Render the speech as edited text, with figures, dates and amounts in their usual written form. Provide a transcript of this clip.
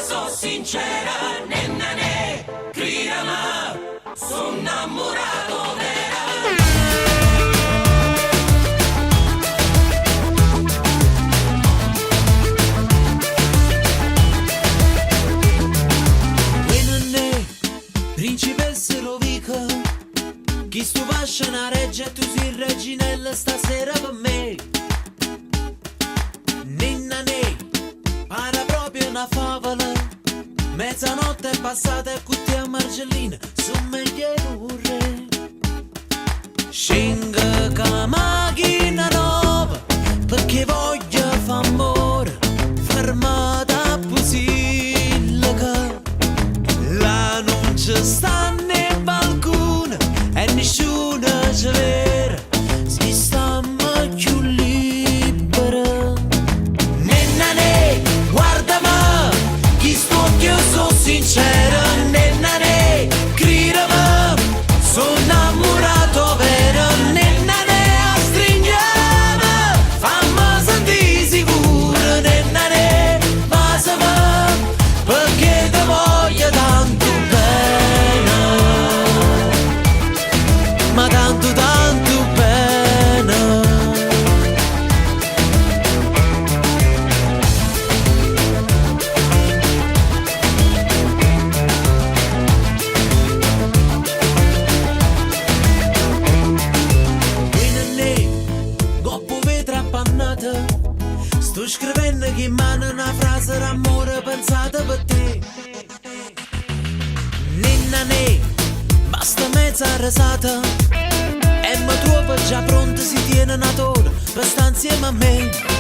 so sincera, nenna ne, cridama, sono innamorato vera. Principessa Lovica, chi stu pasce una reggia e tu sei reginella stasera per me. Ninna ne, para proprio una favola, mezzanotte è passata e cutti a Margellina, su meglio un re. Scinga ca macchina nuova, perché voglio fa amore, fermata pusilla la non ci sta né balcone e nessuno ci vede, si sta più libera. Nenna ne, guardami, chi sto più so sincera. Nenna ne, cridami, sono innamorato vero. Nenna ne, stringiamo, fammi sentire sicuro. Nenna ne, basami, perché ti voglio tanto bene, ma tanto tanto bene. Nenè, dopo vetra appannata, sto scrivendo che in mano una frase d'amore pensata per te. Ninna ne, basta mezza rasata e mi trovo già pronta si tiene una tora per stare insieme a me.